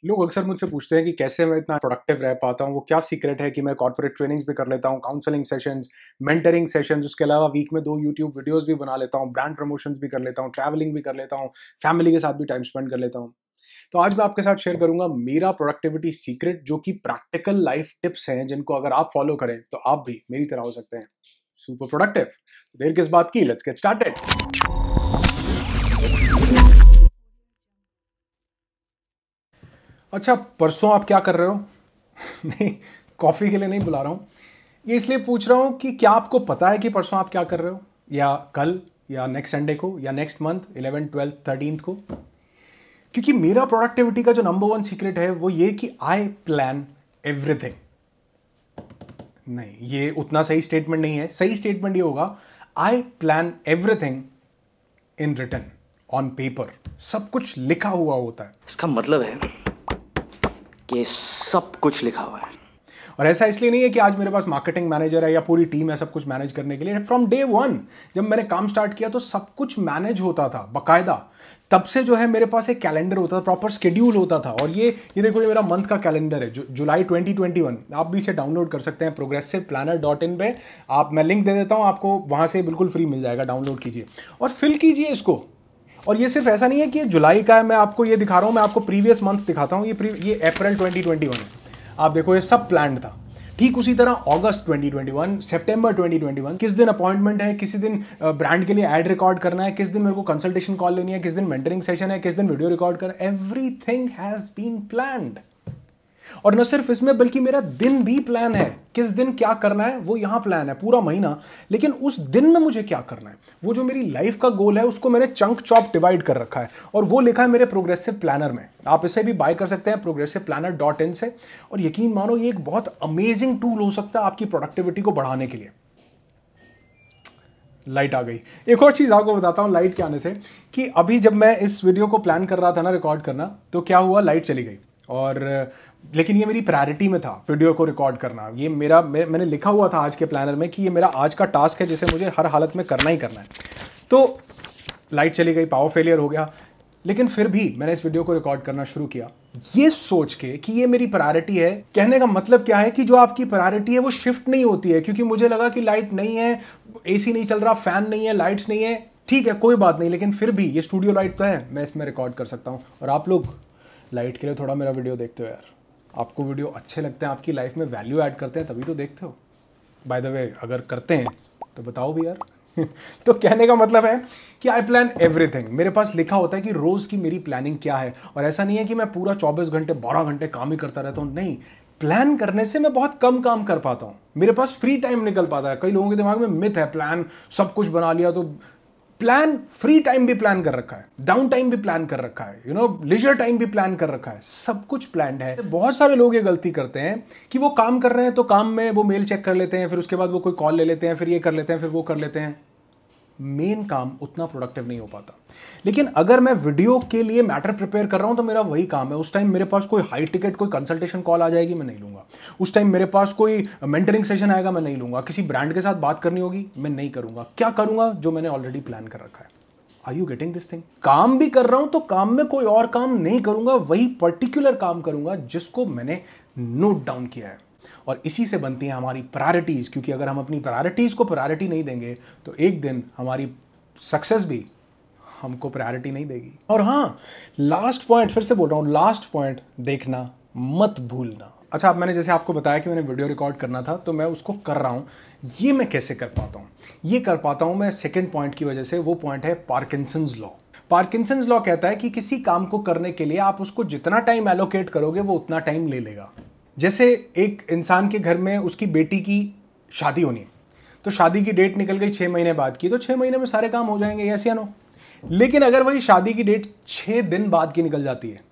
लोग अक्सर मुझसे पूछते हैं कि कैसे मैं इतना प्रोडक्टिव रह पाता हूँ, वो क्या सीक्रेट है कि मैं कॉर्पोरेट ट्रेनिंग्स भी कर लेता हूँ, काउंसलिंग सेशंस, मेंटरिंग सेशंस, उसके अलावा वीक में 2 यूट्यूब वीडियोस भी बना लेता हूँ, ब्रांड प्रमोशंस भी कर लेता हूँ, ट्रैवलिंग भी कर लेता हूँ, फैमिली के साथ भी टाइम स्पेंड कर लेता हूँ। तो आज मैं आपके साथ शेयर करूंगा मेरा प्रोडक्टिविटी सीक्रेट, जो कि प्रैक्टिकल लाइफ टिप्स हैं जिनको अगर आप फॉलो करें तो आप भी मेरी तरह हो सकते हैं सुपर प्रोडक्टिव। देर किस बात की, लेट्स गेट स्टार्टेड। अच्छा, परसों आप क्या कर रहे हो? नहीं, कॉफी के लिए नहीं बुला रहा हूं। ये इसलिए पूछ रहा हूं कि क्या आपको पता है कि परसों आप क्या कर रहे हो, या कल, या नेक्स्ट संडे को, या नेक्स्ट मंथ 11, 12, 13 को? क्योंकि मेरा प्रोडक्टिविटी का जो नंबर 1 सीक्रेट है वो ये कि आई प्लान एवरीथिंग। नहीं, ये उतना सही स्टेटमेंट नहीं है। सही स्टेटमेंट ये होगा, I plan everything in written, on paper. सब कुछ लिखा हुआ होता है। इसका मतलब है कि सब कुछ लिखा हुआ है। और ऐसा इसलिए नहीं है कि आज मेरे पास मार्केटिंग मैनेजर है या पूरी टीम है सब कुछ मैनेज करने के लिए। फ्रॉम डे 1 जब मैंने काम स्टार्ट किया तो सब कुछ मैनेज होता था बाकायदा। तब से जो है मेरे पास एक कैलेंडर होता था, प्रॉपर शेड्यूल होता था। और ये देखो, ये मेरा मंथ का कैलेंडर है, जुलाई 2021। आप भी इसे डाउनलोड कर सकते हैं progressiveplanner.in पे। मैं लिंक दे देता हूँ आपको, वहाँ से बिल्कुल फ्री मिल जाएगा। डाउनलोड कीजिए और फिल कीजिए इसको। और ये सिर्फ ऐसा नहीं है कि ये जुलाई का है, मैं आपको ये दिखा रहा हूँ, मैं आपको प्रीवियस मंथ दिखाता हूँ। ये अप्रैल 2021 है। आप देखो, ये सब प्लान्ड था। ठीक उसी तरह अगस्त 2021, सितंबर 2021, किस दिन अपॉइंटमेंट है, किसी दिन ब्रांड के लिए ऐड रिकॉर्ड करना है, किस दिन मेरे को कंसल्टेशन कॉल लेनी है, किस दिन मेंटरिंग सेशन है, किस दिन वीडियो रिकॉर्ड करना है, एवरीथिंग हैज बीन प्लान्ड। और न सिर्फ इसमें, बल्कि मेरा दिन भी प्लान है। किस दिन क्या करना है वो यहां प्लान है, पूरा महीना। लेकिन उस दिन में मुझे क्या करना है, वो जो मेरी लाइफ का गोल है, उसको मैंने चंक चॉप डिवाइड कर रखा है और वो लिखा है मेरे प्रोग्रेसिव प्लानर में। आप इसे भी बाय कर सकते हैं progressiveplanner.in से। और यकीन मानो, ये एक बहुत अमेजिंग टूल हो सकता है आपकी प्रोडक्टिविटी को बढ़ाने के लिए। लाइट आ गई। एक और चीज़ आपको बताता हूँ लाइट के आने से, कि अभी जब मैं इस वीडियो को प्लान कर रहा था ना, रिकॉर्ड करना, तो क्या हुआ, लाइट चली गई। और लेकिन ये मेरी प्रायोरिटी में था वीडियो को रिकॉर्ड करना। ये मैंने लिखा हुआ था आज के प्लानर में कि ये मेरा आज का टास्क है जिसे मुझे हर हालत में करना ही करना है। तो लाइट चली गई, पावर फेलियर हो गया, लेकिन फिर भी मैंने इस वीडियो को रिकॉर्ड करना शुरू किया, ये सोच के कि ये मेरी प्रायोरिटी है। कहने का मतलब क्या है कि जो आपकी प्रायोरिटी है वो शिफ्ट नहीं होती है। क्योंकि मुझे लगा कि लाइट नहीं है, एसी नहीं चल रहा, फैन नहीं है, लाइट्स नहीं है, ठीक है कोई बात नहीं, लेकिन फिर भी ये स्टूडियो लाइट तो है, मैं इसमें रिकॉर्ड कर सकता हूँ। और आप लोग लाइट के लिए थोड़ा मेरा वीडियो देखते हो यार। आपको वीडियो अच्छे लगते हैं, आपकी लाइफ में वैल्यू ऐड करते हैं, तभी तो देखते हो। बाय द वे, अगर करते हैं तो बताओ भी यार। तो कहने का मतलब है कि आई प्लान एवरीथिंग। मेरे पास लिखा होता है कि रोज की मेरी प्लानिंग क्या है। और ऐसा नहीं है कि मैं पूरा 24 घंटे 12 घंटे काम ही करता रहता हूँ, नहीं। प्लान करने से मैं बहुत कम काम कर पाता हूँ, मेरे पास फ्री टाइम निकल पाता है। कई लोगों के दिमाग में मिथ है, प्लान सब कुछ बना लिया तो। प्लान, फ्री टाइम भी प्लान कर रखा है, डाउन टाइम भी प्लान कर रखा है, लीजर टाइम भी प्लान कर रखा है, सब कुछ प्लान्ड है। बहुत सारे लोग ये गलती करते हैं कि वो काम कर रहे हैं तो काम में वो मेल चेक कर लेते हैं, फिर उसके बाद वो कोई कॉल ले लेते हैं, फिर ये कर लेते हैं, फिर वो कर लेते हैं। मेन काम उतना प्रोडक्टिव नहीं हो पाता। लेकिन अगर मैं वीडियो के लिए मैटर प्रिपेयर कर रहा हूं तो मेरा वही काम है। उस टाइम मेरे पास कोई हाई टिकट कोई कंसल्टेशन कॉल आ जाएगी, मैं नहीं लूंगा। उस टाइम मेरे पास कोई मेंटरिंग सेशन आएगा, मैं नहीं लूंगा। किसी ब्रांड के साथ बात करनी होगी, मैं नहीं करूंगा। क्या करूंगा? जो मैंने ऑलरेडी प्लान कर रखा है। Are you getting this thing? काम भी कर रहा हूं तो काम में कोई और काम नहीं करूंगा, वही पर्टिकुलर काम करूंगा जिसको मैंने नोट डाउन किया है। और इसी से बनती हैं हमारी प्रायोरिटीज। क्योंकि अगर हम अपनी प्रायोरिटीज को प्रायोरिटी नहीं देंगे तो एक दिन हमारी सक्सेस भी हमको प्रायोरिटी नहीं देगी। और हाँ, लास्ट पॉइंट, फिर से बोल रहा हूं, लास्ट पॉइंट देखना मत भूलना। अच्छा, अब मैंने जैसे आपको बताया कि मैंने वीडियो रिकॉर्ड करना था तो मैं उसको कर रहा हूं। ये मैं कैसे कर पाता हूं? ये कर पाता हूं मैं सेकंड पॉइंट की वजह से। वो पॉइंट है पार्किंसंस लॉ। पार्किंसंस लॉ कहता है कि किसी काम को करने के लिए आप उसको जितना टाइम एलोकेट करोगे वो उतना टाइम ले लेगा। जैसे एक इंसान के घर में उसकी बेटी की शादी होनी है, तो शादी की डेट निकल गई 6 महीने बाद की, तो 6 महीने में सारे काम हो जाएंगे, यस या नो? लेकिन अगर वही शादी की डेट 6 दिन बाद की निकल जाती है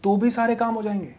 तो भी सारे काम हो जाएंगे।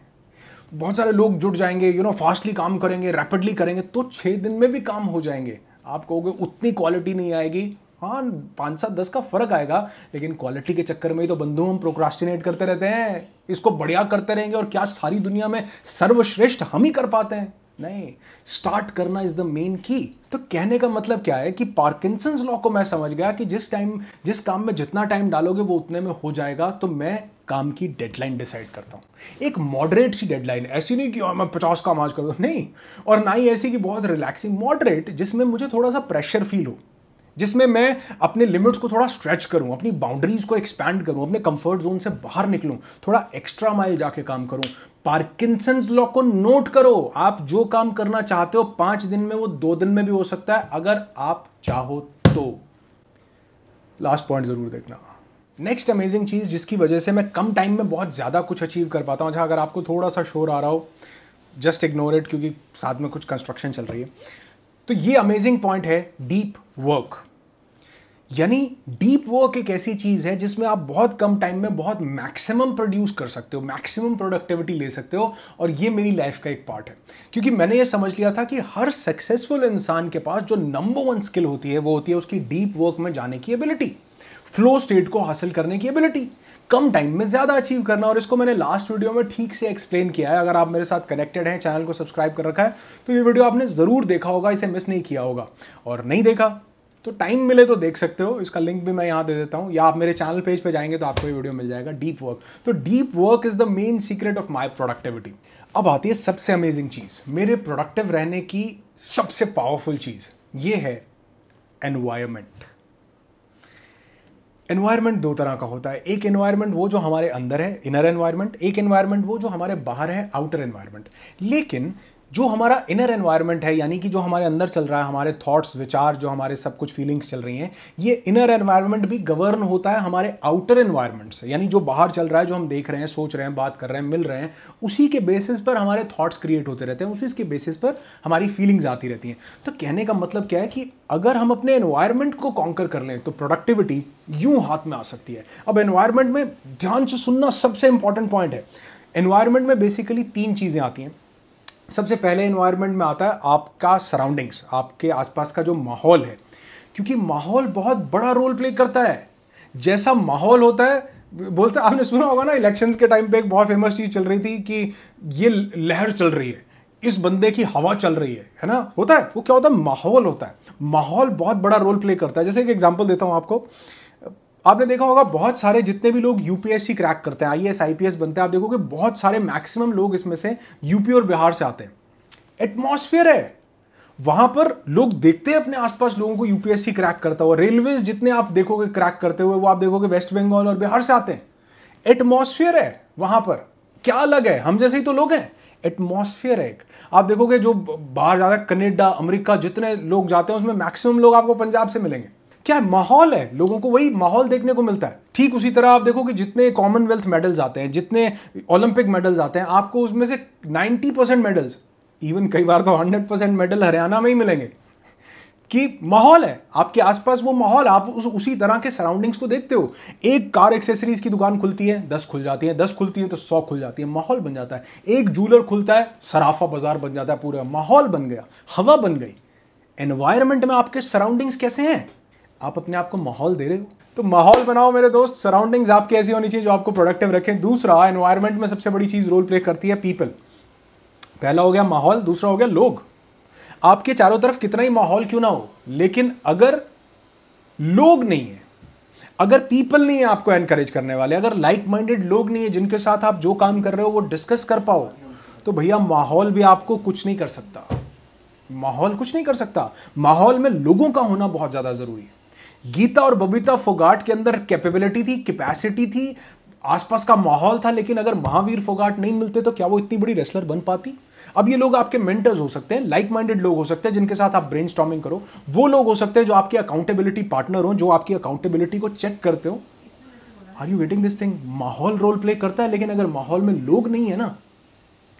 बहुत सारे लोग जुट जाएंगे, फास्टली काम करेंगे, रैपिडली करेंगे, तो 6 दिन में भी काम हो जाएंगे। आप कहोगे उतनी क्वालिटी नहीं आएगी। हाँ, 5-7-10 का फर्क आएगा, लेकिन क्वालिटी के चक्कर में ही तो बंधु हम प्रोक्रास्टिनेट करते रहते हैं। इसको बढ़िया करते रहेंगे और क्या सारी दुनिया में सर्वश्रेष्ठ हम ही कर पाते हैं? नहीं, स्टार्ट करना इज द मेन की। तो कहने का मतलब क्या है कि पार्किंसंस लॉ को मैं समझ गया कि जिस काम में जितना टाइम डालोगे वो उतने में हो जाएगा। तो मैं काम की डेडलाइन डिसाइड करता हूँ। एक मॉडरेट सी डेडलाइन, ऐसी नहीं कि मैं 50 काम आज कर दूँ, नहीं, और ना ही ऐसी कि बहुत रिलैक्सिंग, मॉडरेट, जिसमें मुझे थोड़ा सा प्रेशर फील हो, जिसमें मैं अपने लिमिट्स को थोड़ा स्ट्रेच करूं, अपनी बाउंड्रीज को एक्सपैंड करूं, अपने कंफर्ट जोन से बाहर निकलूं, थोड़ा एक्स्ट्रा माइल जाके काम करूं। पार्किंसंस लॉ को नोट करो, आप जो काम करना चाहते हो 5 दिन में वो 2 दिन में भी हो सकता है, अगर आप चाहो तो। लास्ट पॉइंट जरूर देखना। नेक्स्ट अमेजिंग चीज जिसकी वजह से मैं कम टाइम में बहुत ज्यादा कुछ अचीव कर पाता हूं। अच्छा, अगर आपको थोड़ा सा शोर आ रहा हो, जस्ट इग्नोर इट, क्योंकि साथ में कुछ कंस्ट्रक्शन चल रही है। तो ये अमेजिंग पॉइंट है डीप वर्क। यानी डीप वर्क एक ऐसी चीज है जिसमें आप बहुत कम टाइम में बहुत मैक्सिमम प्रोड्यूस कर सकते हो, मैक्सिमम प्रोडक्टिविटी ले सकते हो, और ये मेरी लाइफ का एक पार्ट है। क्योंकि मैंने ये समझ लिया था कि हर सक्सेसफुल इंसान के पास जो नंबर 1 स्किल होती है वो होती है उसकी डीप वर्क में जाने की एबिलिटी, फ्लो स्टेट को हासिल करने की एबिलिटी, कम टाइम में ज्यादा अचीव करना। और इसको मैंने लास्ट वीडियो में ठीक से एक्सप्लेन किया है। अगर आप मेरे साथ कनेक्टेड हैं, चैनल को सब्सक्राइब कर रखा है, तो ये वीडियो आपने जरूर देखा होगा, इसे मिस नहीं किया होगा। और नहीं देखा तो टाइम मिले तो देख सकते हो, इसका लिंक भी मैं यहाँ दे देता हूँ, या आप मेरे चैनल पेज पे जाएंगे तो आपको ये वीडियो मिल जाएगा। डीप वर्क, तो deep work is the main secret of my productivity. अब आती है सबसे अमेजिंग चीज, मेरे प्रोडक्टिव रहने की सबसे पावरफुल चीज, ये है एनवायरमेंट। एनवायरमेंट 2 तरह का होता है। एक एनवायरमेंट वो जो हमारे अंदर है, इनर एनवायरमेंट, एक एनवायरमेंट वो जो हमारे बाहर है, आउटर एनवायरमेंट। लेकिन जो हमारा इनर एनवायरमेंट है, यानी कि जो हमारे अंदर चल रहा है, हमारे थॉट्स, विचार, जो हमारे सब कुछ फीलिंग्स चल रही हैं, ये इनर एनवायरमेंट भी गवर्न होता है हमारे आउटर एनवायरमेंट से। यानी जो बाहर चल रहा है, जो हम देख रहे हैं, सोच रहे हैं, बात कर रहे हैं, मिल रहे हैं, उसी के बेसिस पर हमारे थॉट्स क्रिएट होते रहते हैं, उसी के बेसिस पर हमारी फीलिंग्स आती रहती हैं। तो कहने का मतलब क्या है कि अगर हम अपने एनवायरमेंट को कॉन्कर कर लें तो प्रोडक्टिविटी यूं हाथ में आ सकती है। अब एनवायरमेंट में ध्यान से सुनना सबसे इंपॉर्टेंट पॉइंट है। एनवायरमेंट में बेसिकली 3 चीजें आती हैं। सबसे पहले एनवायरनमेंट में आता है आपका सराउंडिंग्स, आपके आसपास का जो माहौल है, क्योंकि माहौल बहुत बड़ा रोल प्ले करता है। जैसा माहौल होता है, बोलते आपने सुना होगा ना, इलेक्शंस के टाइम पे एक बहुत फेमस चीज चल रही थी कि ये लहर चल रही है, इस बंदे की हवा चल रही है ना, होता है वो क्या होता है, माहौल होता है। माहौल बहुत बड़ा रोल प्ले करता है। जैसे एक एग्जांपल देता हूं आपको, आपने देखा होगा बहुत सारे जितने भी लोग यूपीएससी क्रैक करते हैं, आईएएस आईपीएस बनते हैं, आप देखोगे बहुत सारे मैक्सिमम लोग इसमें से यूपी और बिहार से आते हैं। एटमॉस्फेयर है वहां पर, लोग देखते हैं अपने आसपास लोगों को यूपीएससी क्रैक करता हुआ। रेलवेज जितने आप देखोगे क्रैक करते हुए, वो आप देखोगे वेस्ट बंगाल और बिहार से आते हैं। एटमॉस्फेयर है वहां पर, क्या अलग है, हम जैसे ही तो लोग हैं। एटमॉस्फेयर है एक, आप देखोगे जो बाहर जाता है, कनाडा, अमेरिका, जितने लोग जाते हैं उसमें मैक्सिमम लोग आपको पंजाब से मिलेंगे। क्या है, माहौल है, लोगों को वही माहौल देखने को मिलता है। ठीक उसी तरह आप देखो कि जितने कॉमनवेल्थ मेडल्स आते हैं, जितने ओलंपिक मेडल्स आते हैं, आपको उसमें से 90% मेडल्स, इवन कई बार तो 100% मेडल हरियाणा में ही मिलेंगे। कि माहौल है आपके आसपास, वो माहौल, आप उसी तरह के सराउंडिंग्स को देखते हो। एक कार एक्सेसरीज की दुकान खुलती है, 10 खुल जाती है, 10 खुलती है तो 100 खुल जाती है, माहौल बन जाता है। एक जूलर खुलता है, सराफा बाजार बन जाता है, पूरा माहौल बन गया, हवा बन गई। एनवायरमेंट में आपके सराउंडिंग्स कैसे हैं, आप अपने आप को माहौल दे रहे हो। तो माहौल बनाओ मेरे दोस्त, सराउंडिंग्स आपकी ऐसी होनी चाहिए जो आपको प्रोडक्टिव रखें। दूसरा, एनवायरनमेंट में सबसे बड़ी चीज रोल प्ले करती है पीपल। पहला हो गया माहौल, दूसरा हो गया लोग। आपके चारों तरफ कितना ही माहौल क्यों ना हो, लेकिन अगर लोग नहीं है, अगर पीपल नहीं है आपको एनकरेज करने वाले, अगर लाइक माइंडेड लोग नहीं है जिनके साथ आप जो काम कर रहे हो वो डिस्कस कर पाओ, तो भैया माहौल भी आपको कुछ नहीं कर सकता। माहौल कुछ नहीं कर सकता। माहौल में लोगों का होना बहुत ज्यादा जरूरी है। गीता और बबीता फोगाट के अंदर कैपेबिलिटी थी, कैपेसिटी थी, आसपास का माहौल था, लेकिन अगर महावीर फोगाट नहीं मिलते तो क्या वो इतनी बड़ी रेसलर बन पाती। अब ये लोग आपके मेंटर्स हो सकते हैं, लाइक माइंडेड लोग हो सकते हैं जिनके साथ आप ब्रेनस्टॉर्मिंग करो, वो लोग हो सकते हैं जो आपके अकाउंटेबिलिटी पार्टनर हो, जो आपकी अकाउंटेबिलिटी को चेक करते हो। Are you getting this thing? माहौल रोल प्ले करता है, लेकिन अगर माहौल में लोग नहीं है ना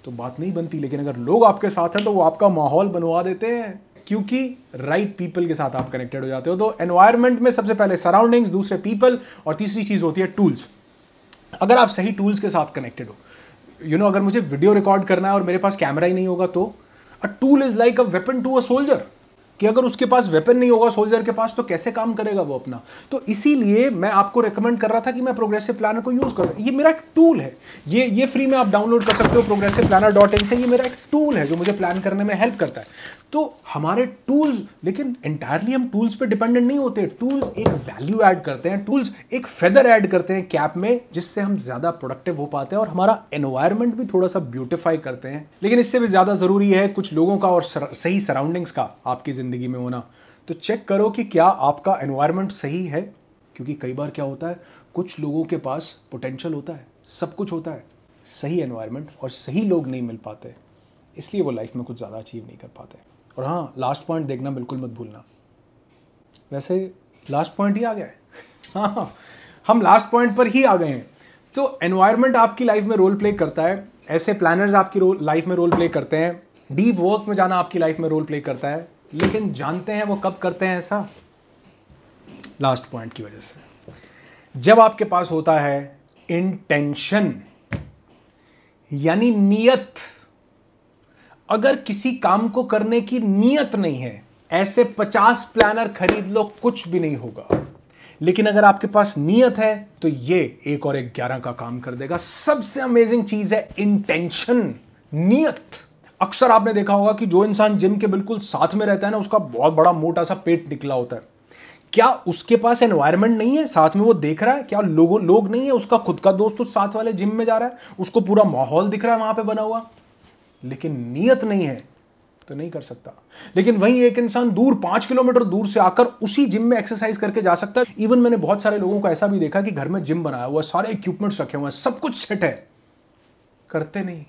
तो बात नहीं बनती। लेकिन अगर लोग आपके साथ हैं तो वो आपका माहौल बनवा देते हैं, क्योंकि राइट पीपल के साथ आप कनेक्टेड हो जाते हो। तो एनवायरनमेंट में सबसे पहले सराउंडिंग्स, दूसरे पीपल, और तीसरी चीज होती है टूल्स। अगर आप सही टूल्स के साथ कनेक्टेड हो, अगर मुझे वीडियो रिकॉर्ड करना है और मेरे पास कैमरा ही नहीं होगा तो a tool is like a weapon to a soldier. कि अगर उसके पास वेपन नहीं होगा सोल्जर के पास तो कैसे काम करेगा वो अपना। तो इसीलिए मैं आपको रेकमेंड कर रहा था कि मैं प्रोग्रेसिव प्लानर को यूज करूं। ये मेरा एक टूल है, ये फ्री में आप डाउनलोड कर सकते हो progressiveplanner.in से। ये मेरा एक टूल है जो मुझे प्लान करने में हेल्प करता है। तो हमारे टूल्स, लेकिन एंटायरली हम टूल्स पे डिपेंडेंट नहीं होते। टूल्स एक वैल्यू ऐड करते हैं, टूल्स एक फेदर ऐड करते हैं कैप में, जिससे हम ज्यादा प्रोडक्टिव हो पाते हैं और हमारा एनवायरनमेंट भी थोड़ा सा ब्यूटिफाई करते हैं। लेकिन इससे भी ज्यादा जरूरी है कुछ लोगों का और सही सराउंडिंग्स का आपकी जिंदगी में होना। तो चेक करो कि क्या आपका एनवायरनमेंट सही है, क्योंकि कई बार क्या होता है, कुछ लोगों के पास पोटेंशियल होता है, सब कुछ होता है, सही एनवायरनमेंट और सही लोग नहीं मिल पाते, इसलिए वो लाइफ में कुछ ज़्यादा अचीव नहीं कर पाते। और हाँ, लास्ट पॉइंट देखना बिल्कुल मत भूलना। वैसे लास्ट पॉइंट ही आ गया है। हाँ, हम लास्ट पॉइंट पर ही आ गए हैं। तो एनवायरनमेंट आपकी लाइफ में रोल प्ले करता है, ऐसे प्लानर्स आपकी लाइफ में रोल प्ले करते हैं, डीप वर्क में जाना आपकी लाइफ में रोल प्ले करता है। लेकिन जानते हैं वो कब करते हैं ऐसा? लास्ट पॉइंट की वजह से। जब आपके पास होता है इंटेंशन, यानी नियत। अगर किसी काम को करने की नियत नहीं है, ऐसे 50 प्लानर खरीद लो, कुछ भी नहीं होगा। लेकिन अगर आपके पास नियत है तो ये एक और एक 11 का काम कर देगा। सबसे अमेजिंग चीज है इंटेंशन, नियत। अक्सर आपने देखा होगा कि जो इंसान जिम के बिल्कुल साथ में रहता है ना, उसका बहुत बड़ा मोटा सा पेट निकला होता है। क्या उसके पास एनवायरनमेंट नहीं है? साथ में वो देख रहा है, क्या लोग नहीं है? उसका खुद का दोस्त उस साथ वाले जिम में जा रहा है, उसको पूरा माहौल दिख रहा है वहां पे बना हुआ, लेकिन नियत नहीं है तो नहीं कर सकता। लेकिन वहीं एक इंसान दूर 5 किलोमीटर दूर से आकर उसी जिम में एक्सरसाइज करके जा सकता है। इवन मैंने बहुत सारे लोगों को ऐसा भी देखा कि घर में जिम बनाया हुआ है, सारे इक्विपमेंट्स रखे हुए हैं, सब कुछ सेट है, करते नहीं,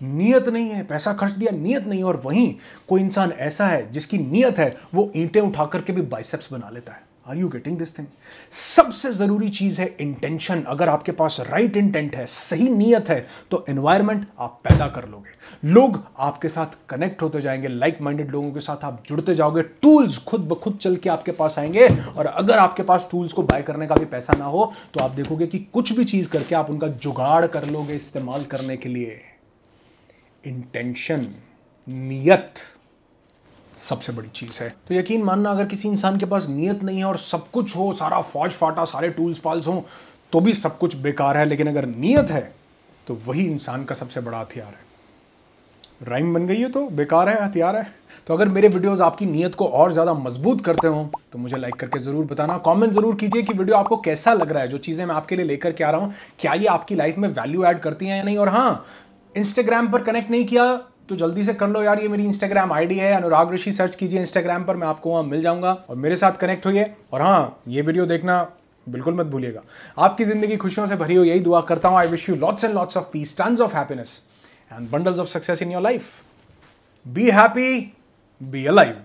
नियत नहीं है, पैसा खर्च दिया, नियत नहीं है। और वहीं कोई इंसान ऐसा है जिसकी नियत है, वो ईंटें उठा करके भी बाइसेप्स बना लेता है। Are you getting this thing? सबसे जरूरी चीज है इंटेंशन। अगर आपके पास राइट इंटेंट है, सही नियत है, तो एनवायरनमेंट आप पैदा कर लोगे, लोग आपके साथ कनेक्ट होते जाएंगे, लाइक माइंडेड लोगों के साथ आप जुड़ते जाओगे, टूल्स खुद ब खुद चल के आपके पास आएंगे। और अगर आपके पास टूल्स को बाय करने का भी पैसा ना हो, तो आप देखोगे कि कुछ भी चीज करके आप उनका जुगाड़ कर लोगे इस्तेमाल करने के लिए। इंटेंशन, नियत सबसे बड़ी चीज है। तो यकीन मानना, अगर किसी इंसान के पास नियत नहीं है और सब कुछ हो, सारा फौज फाटा, सारे टूल्स पाल्स हो, तो भी सब कुछ बेकार है। लेकिन अगर नियत है तो वही इंसान का सबसे बड़ा हथियार है। राइम बन गई है तो बेकार है, हथियार है। तो अगर मेरे वीडियोस आपकी नियत को और ज्यादा मजबूत करते हो तो मुझे लाइक करके जरूर बताना। कमेंट जरूर कीजिए कि वीडियो आपको कैसा लग रहा है, जो चीजें मैं आपके लिए लेकर के आ रहा हूं, क्या ये आपकी लाइफ में वैल्यू ऐड करती हैं या नहीं। और हाँ, इंस्टाग्राम पर कनेक्ट नहीं किया तो जल्दी से कर लो यार, ये मेरी इंस्टाग्राम आईडी है, अनुराग ऋषि सर्च कीजिए इंस्टाग्राम पर, मैं आपको वहां मिल जाऊंगा और मेरे साथ कनेक्ट होइए। और हाँ, ये वीडियो देखना बिल्कुल मत भूलिएगा। आपकी जिंदगी खुशियों से भरी हो, यही दुआ करता हूं। I wish you lots and lots of peace, tons of happiness and bundles of success in your life. Be happy, be alive.